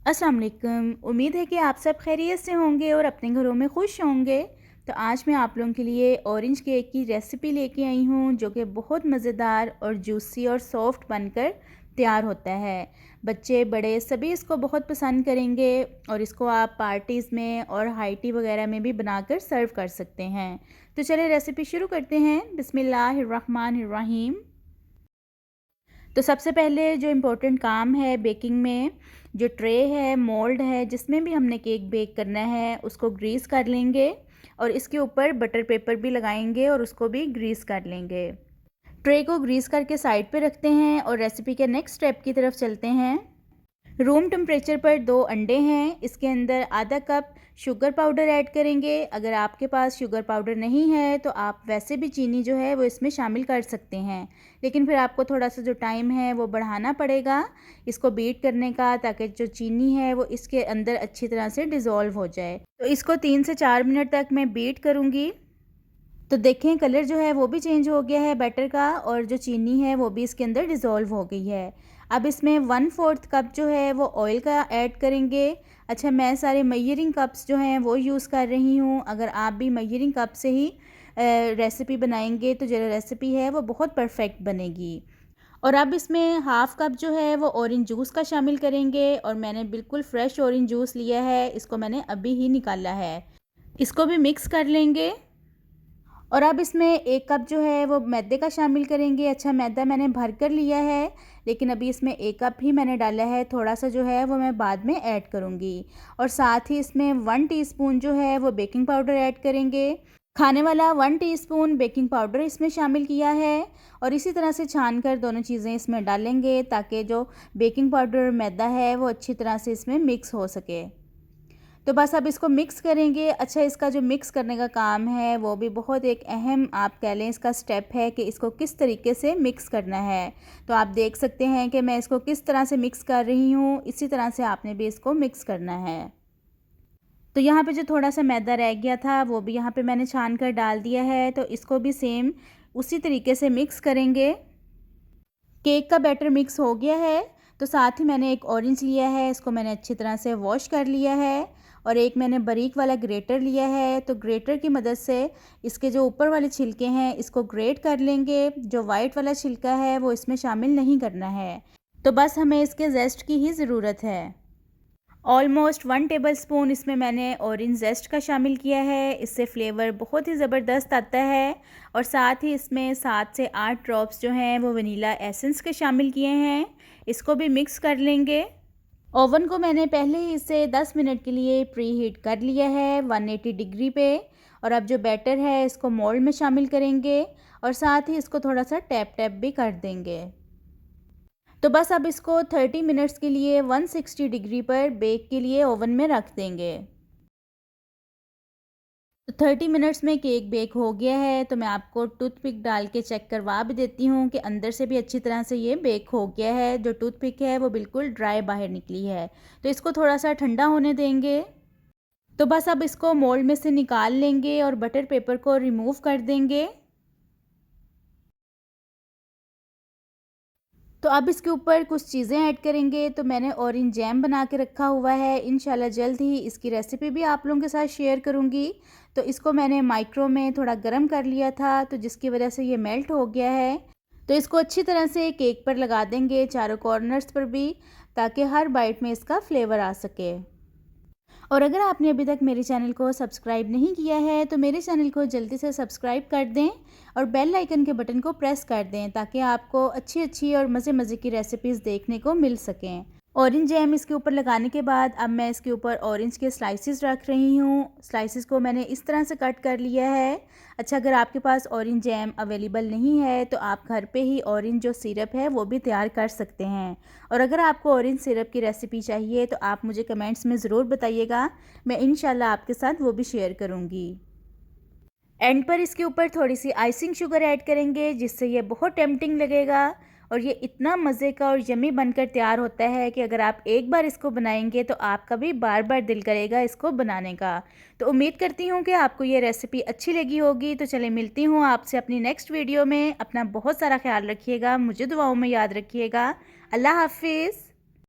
अस्सलाम वालेकुम। उम्मीद है कि आप सब खैरियत से होंगे और अपने घरों में खुश होंगे। तो आज मैं आप लोगों के लिए ऑरेंज केक की रेसिपी लेके आई हूँ, जो कि बहुत मज़ेदार और जूसी और सॉफ्ट बनकर तैयार होता है। बच्चे बड़े सभी इसको बहुत पसंद करेंगे और इसको आप पार्टीज़ में और हाई टी वगैरह में भी बनाकर सर्व कर सकते हैं। तो चलिए रेसिपी शुरू करते हैं। बिस्मिल्लाहिर्रहमानिर्रहीम। तो सबसे पहले जो इम्पोर्टेंट काम है बेकिंग में, जो ट्रे है, मोल्ड है, जिसमें भी हमने केक बेक करना है, उसको ग्रीस कर लेंगे और इसके ऊपर बटर पेपर भी लगाएंगे और उसको भी ग्रीस कर लेंगे। ट्रे को ग्रीस करके साइड पे रखते हैं और रेसिपी के नेक्स्ट स्टेप की तरफ चलते हैं। रूम टेम्परेचर पर 2 अंडे हैं, इसके अंदर आधा कप शुगर पाउडर ऐड करेंगे। अगर आपके पास शुगर पाउडर नहीं है तो आप वैसे भी चीनी जो है वो इसमें शामिल कर सकते हैं, लेकिन फिर आपको थोड़ा सा जो टाइम है वो बढ़ाना पड़ेगा इसको बीट करने का, ताकि जो चीनी है वो इसके अंदर अच्छी तरह से डिज़ोल्व हो जाए। तो इसको 3 से 4 मिनट तक मैं बीट करूँगी। तो देखें कलर जो है वो भी चेंज हो गया है बैटर का, और जो चीनी है वो भी इसके अंदर डिज़ोल्व हो गई है। अब इसमें 1/4 कप जो है वो ऑयल का ऐड करेंगे। अच्छा, मैं सारे मेजरिंग कप्स जो हैं वो यूज़ कर रही हूँ। अगर आप भी मेजरिंग कप से ही रेसिपी बनाएंगे तो जो रेसिपी है वो बहुत परफेक्ट बनेगी। और अब इसमें हाफ़ कप जो है वो ऑरेंज जूस का शामिल करेंगे, और मैंने बिल्कुल फ्रेश ऑरेंज जूस लिया है, इसको मैंने अभी ही निकाला है। इसको भी मिक्स कर लेंगे। और अब इसमें 1 कप जो है वो मैदे का शामिल करेंगे। अच्छा, मैदा मैंने भर कर लिया है, लेकिन अभी इसमें 1 कप ही मैंने डाला है, थोड़ा सा जो है वो मैं बाद में ऐड करूँगी। और साथ ही इसमें 1 टीस्पून जो है वो बेकिंग पाउडर ऐड करेंगे। खाने वाला 1 टीस्पून बेकिंग पाउडर इसमें शामिल किया है, और इसी तरह से छान कर दोनों चीज़ें इसमें डालेंगे, ताकि जो बेकिंग पाउडर और मैदा है वो अच्छी तरह से इसमें मिक्स हो सके। तो बस अब इसको मिक्स करेंगे। अच्छा, इसका जो मिक्स करने का काम है वो भी बहुत एक अहम आप कह लें इसका स्टेप है कि इसको किस तरीके से मिक्स करना है। तो आप देख सकते हैं कि मैं इसको किस तरह से मिक्स कर रही हूँ, इसी तरह से आपने भी इसको मिक्स करना है। तो यहाँ पे जो थोड़ा सा मैदा रह गया था वो भी यहाँ पे मैंने छान कर डाल दिया है, तो इसको भी सेम उसी तरीके से मिक्स करेंगे। केक का बैटर मिक्स हो गया है, तो साथ ही मैंने एक ऑरेंज लिया है, इसको मैंने अच्छी तरह से वॉश कर लिया है, और एक मैंने बारीक वाला ग्रेटर लिया है। तो ग्रेटर की मदद से इसके जो ऊपर वाले छिलके हैं इसको ग्रेट कर लेंगे। जो वाइट वाला छिलका है वो इसमें शामिल नहीं करना है, तो बस हमें इसके जेस्ट की ही ज़रूरत है। ऑलमोस्ट 1 टेबलस्पून इसमें मैंने ऑरेंज जेस्ट का शामिल किया है, इससे फ्लेवर बहुत ही ज़बरदस्त आता है। और साथ ही इसमें 7 से 8 ड्रॉप्स जो हैं वो वनीला एसेंस के शामिल किए हैं। इसको भी मिक्स कर लेंगे। ओवन को मैंने पहले ही इसे 10 मिनट के लिए प्री हीट कर लिया है 180 डिग्री पे। और अब जो बैटर है इसको मोल्ड में शामिल करेंगे, और साथ ही इसको थोड़ा सा टैप टैप भी कर देंगे। तो बस अब इसको 30 मिनट्स के लिए 160 डिग्री पर बेक के लिए ओवन में रख देंगे। तो 30 मिनट्स में केक बेक हो गया है, तो मैं आपको टूथपिक डाल के चेक करवा भी देती हूँ कि अंदर से भी अच्छी तरह से ये बेक हो गया है। जो टूथपिक है वो बिल्कुल ड्राई बाहर निकली है। तो इसको थोड़ा सा ठंडा होने देंगे। तो बस अब इसको मोल्ड में से निकाल लेंगे और बटर पेपर को रिमूव कर देंगे। तो अब इसके ऊपर कुछ चीज़ें ऐड करेंगे। तो मैंने ऑरेंज जैम बना के रखा हुआ है, इंशाल्लाह जल्द ही इसकी रेसिपी भी आप लोगों के साथ शेयर करूंगी। तो इसको मैंने माइक्रो में थोड़ा गर्म कर लिया था, तो जिसकी वजह से ये मेल्ट हो गया है। तो इसको अच्छी तरह से केक पर लगा देंगे, चारों कॉर्नर्स पर भी, ताकि हर बाइट में इसका फ्लेवर आ सके। और अगर आपने अभी तक मेरे चैनल को सब्सक्राइब नहीं किया है तो मेरे चैनल को जल्दी से सब्सक्राइब कर दें और बेल आइकन के बटन को प्रेस कर दें, ताकि आपको अच्छी अच्छी और मज़े मज़े की रेसिपीज़ देखने को मिल सकें। ऑरेंज जैम इसके ऊपर लगाने के बाद अब मैं इसके ऊपर ऑरेंज के स्लाइसेस रख रही हूँ। स्लाइसेस को मैंने इस तरह से कट कर लिया है। अच्छा, अगर आपके पास ऑरेंज जैम अवेलेबल नहीं है तो आप घर पे ही ऑरेंज जो सिरप है वो भी तैयार कर सकते हैं। और अगर आपको ऑरेंज सिरप की रेसिपी चाहिए तो आप मुझे कमेंट्स में ज़रूर बताइएगा, मैं इंशाल्लाह आपके साथ वो भी शेयर करूँगी। एंड पर इसके ऊपर थोड़ी सी आइसिंग शुगर ऐड करेंगे, जिससे ये बहुत टेम्पटिंग लगेगा, और ये इतना मज़े का और यमी बनकर तैयार होता है कि अगर आप एक बार इसको बनाएंगे तो आपका भी बार बार दिल करेगा इसको बनाने का। तो उम्मीद करती हूँ कि आपको ये रेसिपी अच्छी लगी होगी। तो चले मिलती हूँ आपसे अपनी नेक्स्ट वीडियो में। अपना बहुत सारा ख्याल रखिएगा, मुझे दुआओं में याद रखिएगा। अल्लाह हाफिज़।